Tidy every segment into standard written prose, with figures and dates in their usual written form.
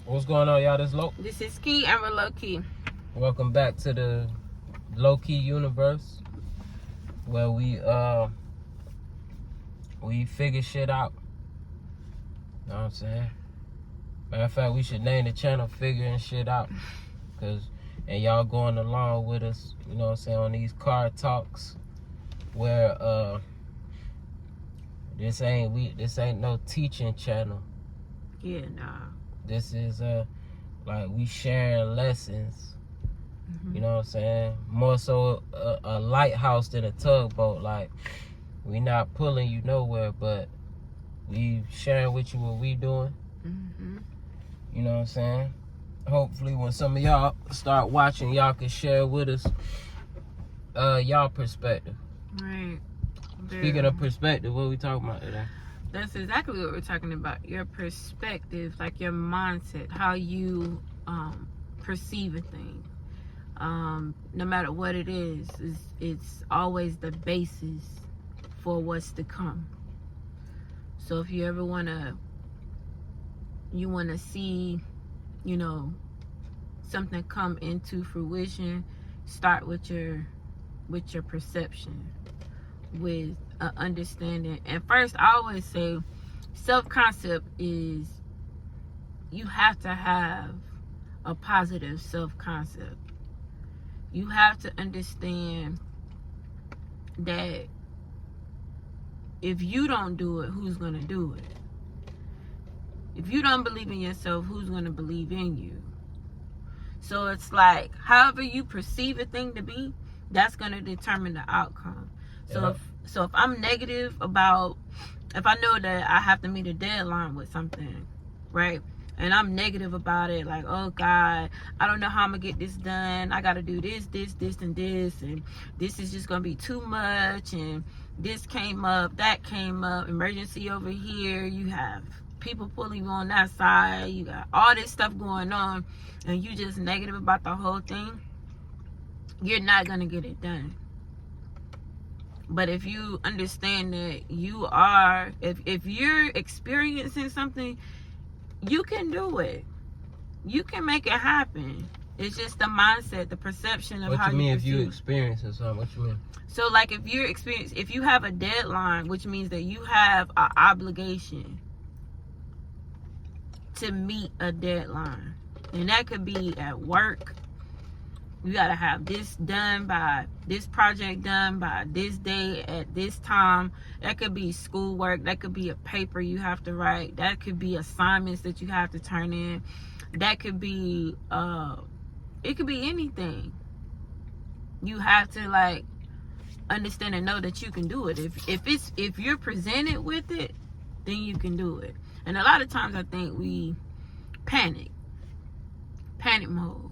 What's going on, y'all? This is Key, and we're Lo&Kee. Welcome back to the Lo&Kee universe, where we figure shit out. You know what I'm saying? Matter of fact, we should name the channel Figuring Shit Out. And y'all going along with us, you know what I'm saying, on these car talks where this ain't no teaching channel. Yeah, nah. This is like we sharing lessons. You know what I'm saying? More so a lighthouse than a tugboat. Like, we not pulling you nowhere, but we sharing with you what we doing. You know what I'm saying? Hopefully when some of y'all start watching, y'all can share with us y'all perspective. Right. Speaking of perspective, what are we talking about today? That's exactly what we're talking about. Your perspective, like your mindset, how you perceive a thing. No matter what it is, it's always the basis for what's to come. So if you ever wanna see, you know, something come into fruition, start with your perception, with an understanding. And first, I always say, self-concept is, you have to have a positive self-concept. You have to understand that if you don't do it, who's going to do it? If you don't believe in yourself, who's going to believe in you? So it's like, however you perceive a thing to be, that's going to determine the outcome. So if I'm negative about, if I know that I have to meet a deadline with something, right? And I'm negative about it, like, oh God, I don't know how I'm gonna get this done. I gotta do this, and this is just gonna be too much, and this came up, that came up, emergency over here, you have people pulling you on that side, you got all this stuff going on, and you just negative about the whole thing, you're not gonna get it done. But if you understand that you are, if you're experiencing something, you can do it. You can make it happen. It's just the mindset, the perception of how you mean. If you experiencing something, what you mean? So like if you have a deadline, which means that you have an obligation to meet a deadline. And that could be at work. You gotta have this done by this project done by this day at this time. That could be schoolwork. That could be a paper you have to write. That could be assignments that you have to turn in. That could be it could be anything. You have to like understand and know that you can do it. If you're presented with it, then you can do it. And a lot of times I think we panic mode.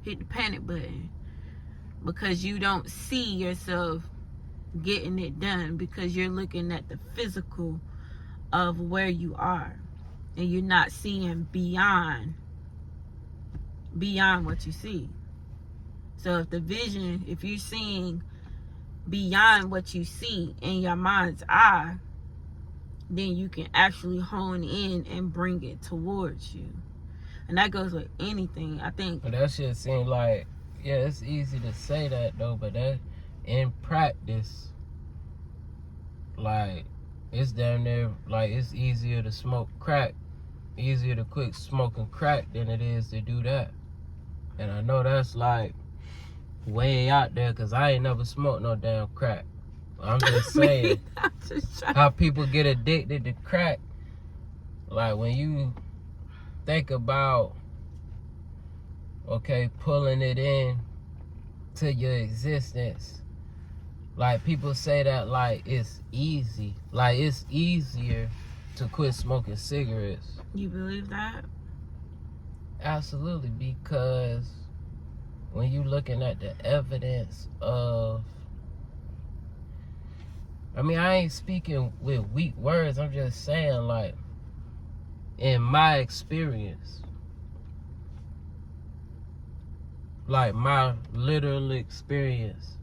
Hit the panic button because you don't see yourself getting it done, because you're looking at the physical of where you are and you're not seeing beyond what you see. So if you're seeing beyond what you see in your mind's eye, then you can actually hone in and bring it towards you. And that goes with anything, I think. But that shit seems like, yeah, it's easy to say that though, but that in practice, like, it's damn near, like, it's easier to smoke crack, easier to quit smoking crack than it is to do that. And I know that's like way out there, because I ain't never smoked no damn crack. I'm just saying, how people get addicted to crack. Like, when you think about, okay, pulling it in to your existence, like, people say that like it's easy, like it's easier to quit smoking cigarettes. You believe that? Absolutely, because when you looking at the evidence of, I mean, I ain't speaking with weak words, I'm just saying, like, in my experience, like my literal experience,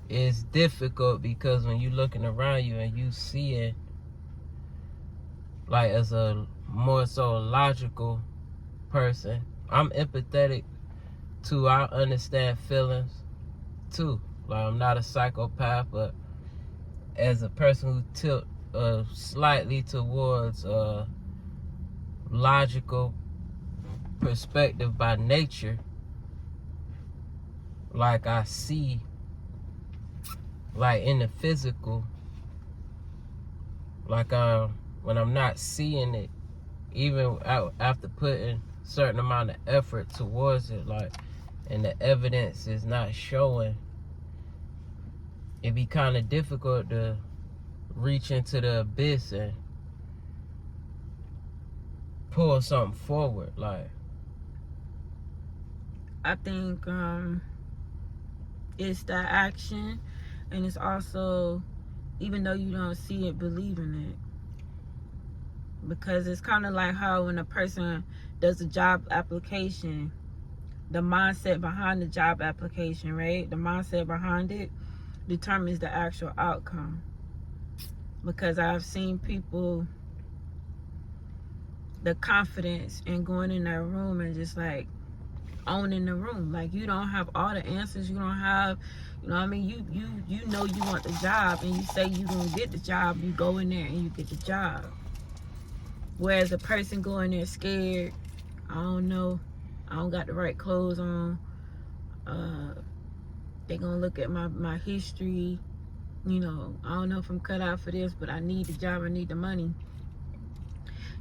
is difficult because when you looking around you and you see it like as a more so logical person. I'm empathetic too. I understand feelings too. Like, I'm not a psychopath, but as a person who tilt slightly towards logical perspective by nature, like I see, like in the physical, like when I'm not seeing it, even after putting certain amount of effort towards it, like, and the evidence is not showing, it'd be kind of difficult to reach into the abyss and pull something forward. Like, I think it's that action, and it's also, even though you don't see it, believing it. Because it's kind of like how when a person does a job application, the mindset behind the job application, right? The mindset behind it determines the actual outcome. Because I've seen people, the confidence in going in that room and just like owning the room. Like, you don't have all the answers. You don't have, you know what I mean? You know you want the job, and you say you're going to get the job. You go in there and you get the job. Whereas a person going there scared, I don't know, I don't got the right clothes on. They gonna look at my history. You know, I don't know if I'm cut out for this, but I need the job, I need the money.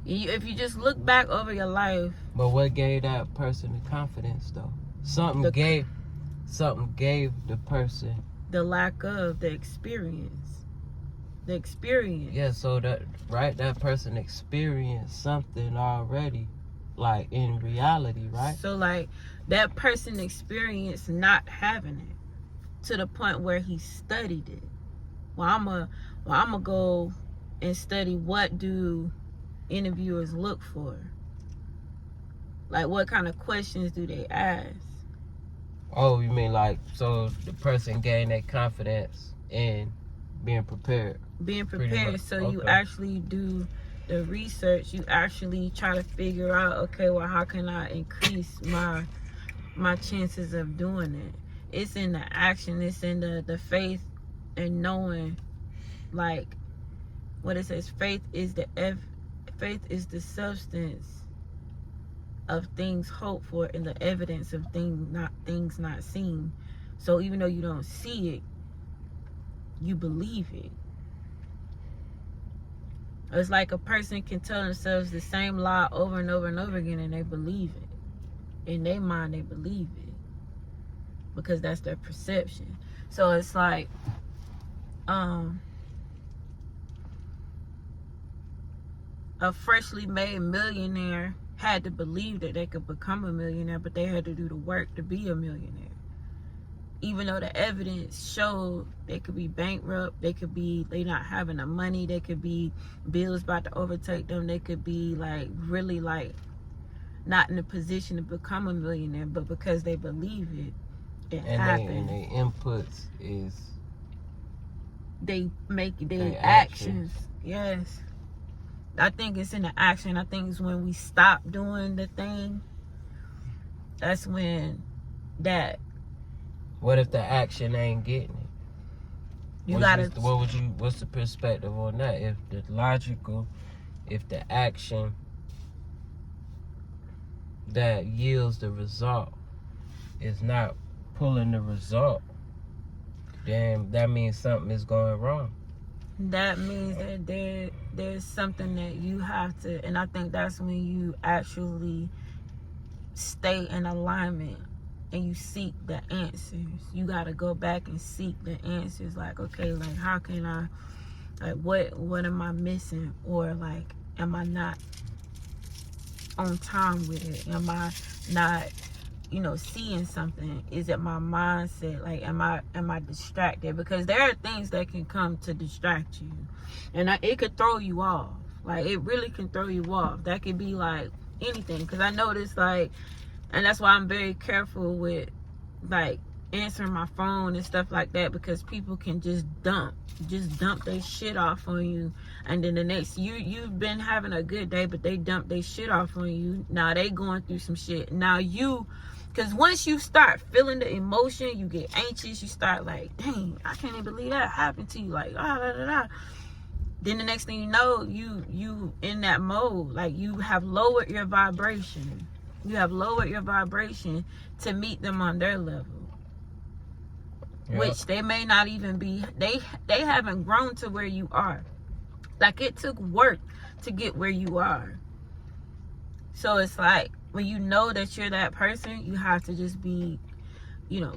If you just look back over your life. But what gave that person the confidence though? Something gave the person the lack of the experience. The experience. Yeah, so that person experienced something already, like in reality, right? So like that person experienced not having it to the point where he studied it. Well, I'm gonna go and study, what do interviewers look for? Like, what kind of questions do they ask? Oh, you mean like, so the person gained that confidence in being prepared. Being prepared, so okay. You actually do the research. You actually try to figure out, okay, well, how can I increase my chances of doing it? It's in the action. It's in the faith and knowing, like what it says. Faith is the substance of things hoped for and the evidence of things not seen. So even though you don't see it, you believe it. It's like a person can tell themselves the same lie over and over and over again, and they believe it. In their mind, they believe it because that's their perception. So it's like a freshly made millionaire had to believe that they could become a millionaire, but they had to do the work to be a millionaire. Even though the evidence showed they could be bankrupt, they not having the money, they could be bills about to overtake them, they could be like really like not in a position to become a millionaire, but because they believe it happened. And their inputs is they make their actions. Yes. I think it's in the action. I think it's when we stop doing the thing, that's when that. What if the action ain't getting it? What's the perspective on that? If the action that yields the result is not pulling the result, then that means something is going wrong. That means that there's something that you have to, and I think that's when you actually stay in alignment and you seek the answers. You got to go back and seek the answers. Like, okay, like how can I, like what am I missing? Or like, am I not on time with it? Am I not, seeing something? Is it my mindset? Like, am I distracted? Because there are things that can come to distract you, and it could throw you off. Like, it really can throw you off. That could be like anything. Because I noticed, like, and that's why I'm very careful with like answering my phone and stuff like that, because people can just dump their shit off on you and then the next you've been having a good day, but they dump their shit off on you. Now they going through some shit. Now because once you start feeling the emotion, you get anxious. You start like, dang, I can't even believe that happened to you. Like, then the next thing you know, you in that mode. Like, you have lowered your vibration. You have lowered your vibration to meet them on their level. Yep. Which they may not even be. They haven't grown to where you are. Like, it took work to get where you are. So it's like, when you know that you're that person, you have to just be,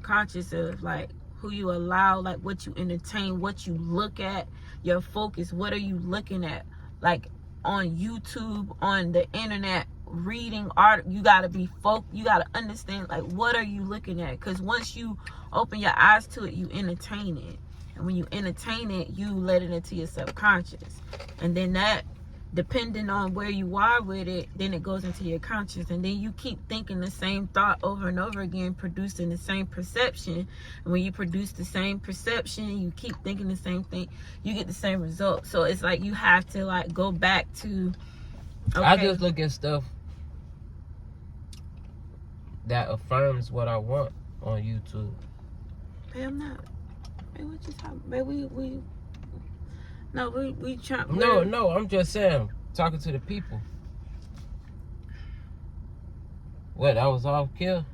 conscious of like who you allow, like what you entertain, what you look at, your focus. What are you looking at? Like on YouTube, on the internet, reading art, you gotta be focused. You gotta understand, like, what are you looking at? Because once you open your eyes to it, you entertain it. And when you entertain it, you let it into your subconscious. And then that, depending on where you are with it, then it goes into your conscious, and then you keep thinking the same thought over and over again, producing the same perception. And when you produce the same perception, you keep thinking the same thing, you get the same result. So it's like you have to like go back to, okay. I just look at stuff that affirms what I want on YouTube. Hey, I'm not. Hey, what you talking about? We trying. No, I'm just saying, talking to the people. What, that was off kill?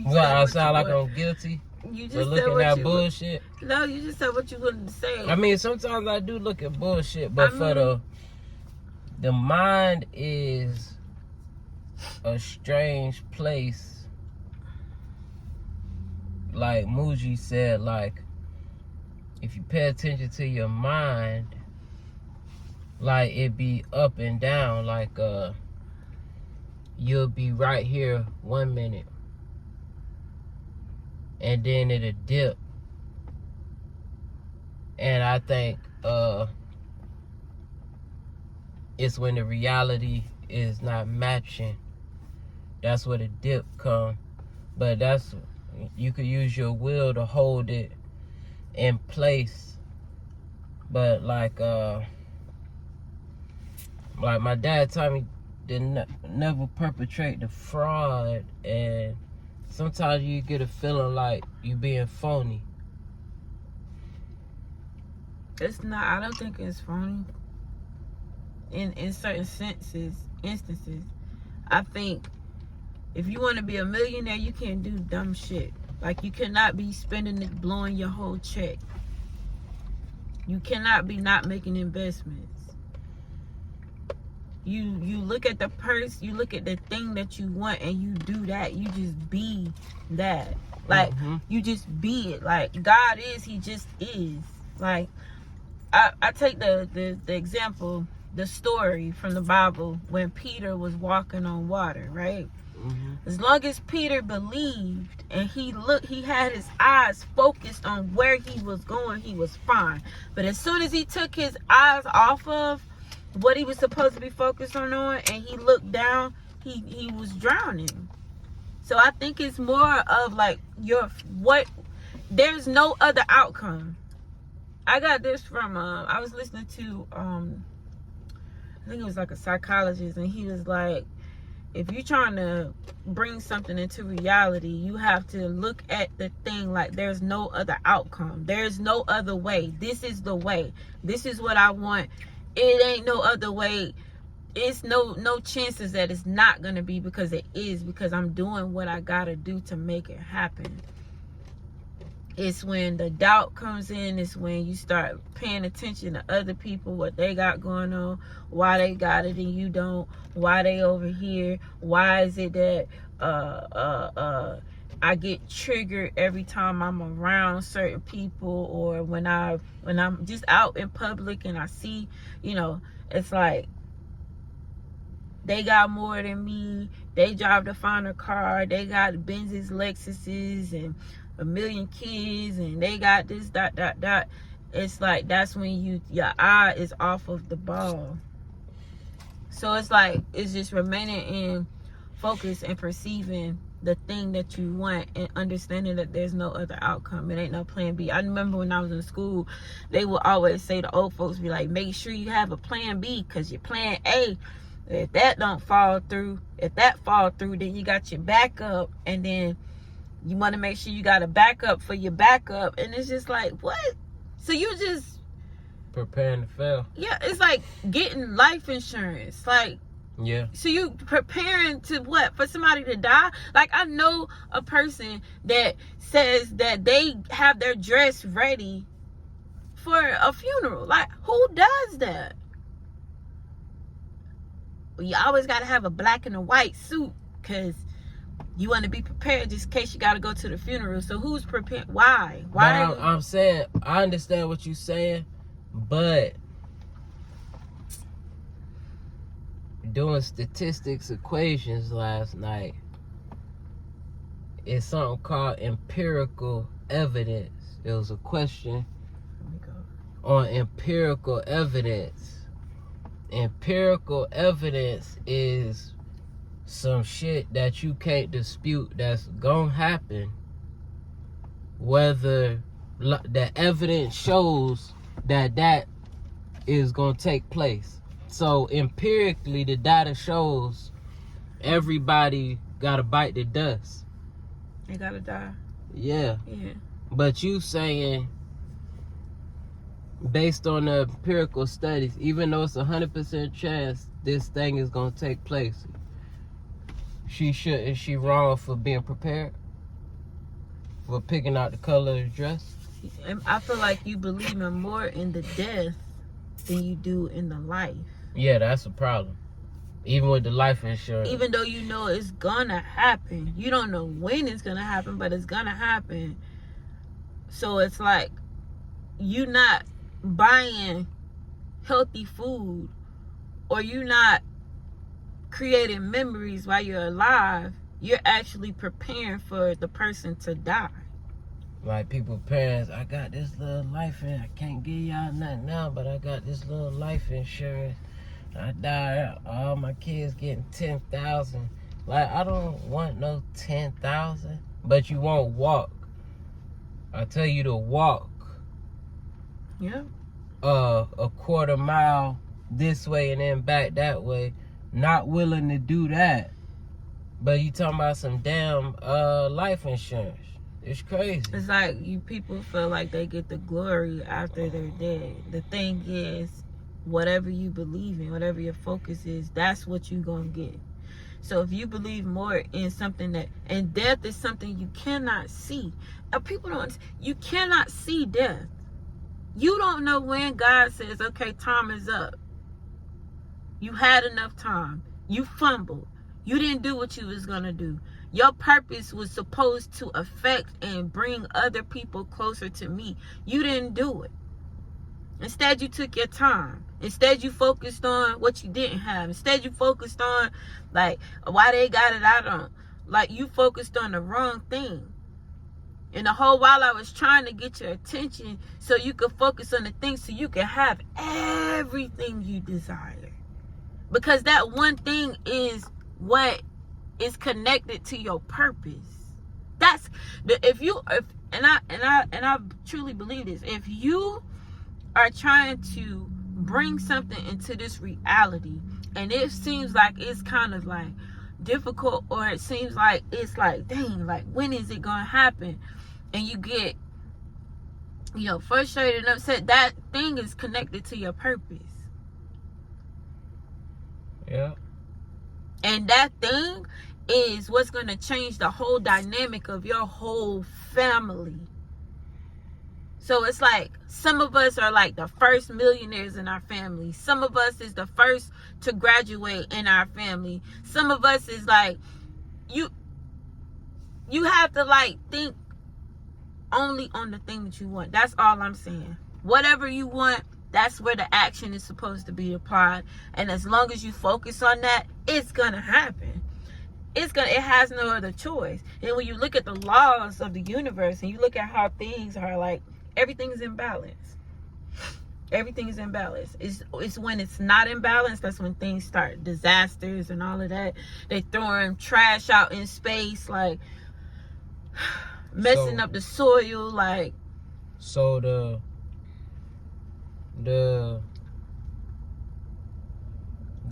What, I sound like I'm guilty for looking at bullshit? No, you just said what you wanted to say. I mean, sometimes I do look at bullshit, but for the mind is a strange place. Like Muji said, like, if you pay attention to your mind, like, it be up and down. Like, you'll be right here 1 minute, and then it'll dip. And I think it's when the reality is not matching. That's where the dip come. But you could use your will to hold it in place. But like my dad told me to never perpetrate the fraud, and sometimes you get a feeling like you being phony. It's not. I don't think it's phony. In certain instances, I think if you want to be a millionaire, you can't do dumb shit. Like, you cannot be spending it, blowing your whole check. You cannot be not making investments. You look at the purse, you look at the thing that you want, and you do that. You just be that. Like, you just be it. Like, God is, he just is. Like, I take the example, the story from the Bible when Peter was walking on water, right? As long as Peter believed and he had his eyes focused on where he was going, he was fine. But as soon as he took his eyes off of what he was supposed to be focused on and he looked down, he was drowning. So I think it's more of like there's no other outcome. I got this from I was listening to I think it was like a psychologist, and he was like, if you're trying to bring something into reality, you have to look at the thing like there's no other outcome. There's no other way. This is the way. This is what I want. It ain't no other way. It's no chances that it's not going to be, because it is, because I'm doing what I got to do to make it happen. It's when the doubt comes in. It's when you start paying attention to other people, what they got going on, why they got it and you don't, why they over here, why is it that I get triggered every time I'm around certain people, or when I'm just out in public and I see, it's like they got more than me. They drive the finer car. They got Benzes, Lexuses, and a million kids, and they got this, dot. It's like that's when your eye is off of the ball. So it's like it's just remaining in focus and perceiving the thing that you want, and understanding that there's no other outcome. It ain't no plan B. I remember when I was in school, they would always say, the old folks be like, make sure you have a plan B, because your plan A, if that don't fall through, if that fall through, then you got your backup, and then you want to make sure you got a backup for your backup. And it's just like, what? So you just preparing to fail. Yeah, it's like getting life insurance. Like, yeah. So you preparing to what? For somebody to die? Like, I know a person that says that they have their dress ready for a funeral. Like, who does that? Well, you always got to have a black and a white suit, because you want to be prepared just in case you got to go to the funeral. So who's prepared? Why? I'm saying, I understand what you're saying, but doing statistics equations last night, it's something called empirical evidence. It was a question on empirical evidence. Empirical evidence is some shit that you can't dispute that's gonna happen, whether the evidence shows that is gonna take place. So empirically, the data shows everybody gotta bite the dust. They gotta die. Yeah. Yeah. But you saying, based on the empirical studies, even though it's 100% chance this thing is gonna take place, is she wrong for being prepared? For picking out the color of the dress? I feel like you believe more in the death than you do in the life. Yeah, that's a problem. Even with the life insurance. Even though you know it's gonna happen. You don't know when it's gonna happen, but it's gonna happen. So it's like, you not buying healthy food, or you not creating memories while you're alive. You're actually preparing for the person to die. Like people, parents, I got this little life insurance. I can't give y'all nothing now, but I got this little life insurance. I die, all my kids getting 10,000. Like, I don't want no 10,000, but you won't walk. I tell you to walk. Yeah. A quarter mile this way and then back that way. Not willing to do that. But you talking about some damn life insurance. It's crazy. It's like you people feel like they get the glory after they're dead. The thing is, whatever you believe in, whatever your focus is, that's what you gonna get. So if you believe more in something that, and death is something you cannot see. People don't, you cannot see death. You don't know when God says, okay, time is up. You had enough time. You fumbled. You didn't do what you was gonna do. Your purpose was supposed to affect and bring other people closer to me. You didn't do it. Instead, you took your time. Instead, you focused on what you didn't have. Instead, you focused on, like, why they got it, I don't. Like, you focused on the wrong thing. And the whole while I was trying to get your attention so you could focus on the things so you could have everything you desire. Because that one thing is what is connected to your purpose. That's the, and I truly believe this. If you are trying to bring something into this reality, and it seems like it's kind of like difficult, or it seems like it's like, dang, like, when is it gonna happen? And you get, frustrated and upset. That thing is connected to your purpose. Yeah. And that thing is what's going to change the whole dynamic of your whole family. So it's like, some of us are like the first millionaires in our family. Some of us is the first to graduate in our family. Some of us is like, you have to like think only on the thing that you want. That's all I'm saying. Whatever you want, that's where the action is supposed to be applied. And as long as you focus on that, it's gonna happen. It has no other choice. And when you look at the laws of the universe and you look at how things are, like, everything's in balance. Everything is in balance. It's when it's not in balance, that's when things start, disasters and all of that. They throwing trash out in space, like messing up the soil, like. So to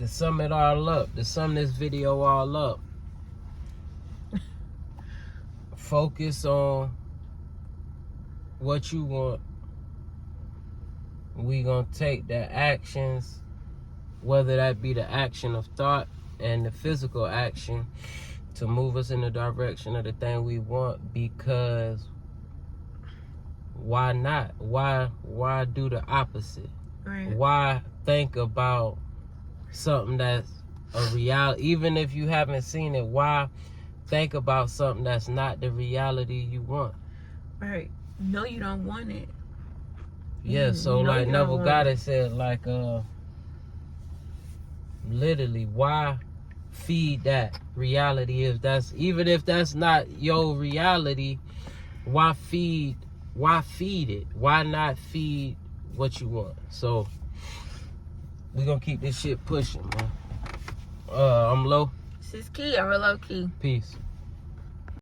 sum it all up, to sum this video all up, focus on what you want. We gonna take the actions, whether that be the action of thought and the physical action, to move us in the direction of the thing we want. Because why not? Why do the opposite? Right. Why think about something that's a reality? Even if you haven't seen it, why think about something that's not the reality you want? Right. No, you don't want it. Yeah, so like Neville Goddard said, like literally, why feed that reality even if that's not your reality? Why feed it? Why not feed what you want? So we gonna keep this shit pushing, man. I'm Lo. This is Key. I'm Lo&Kee. Peace.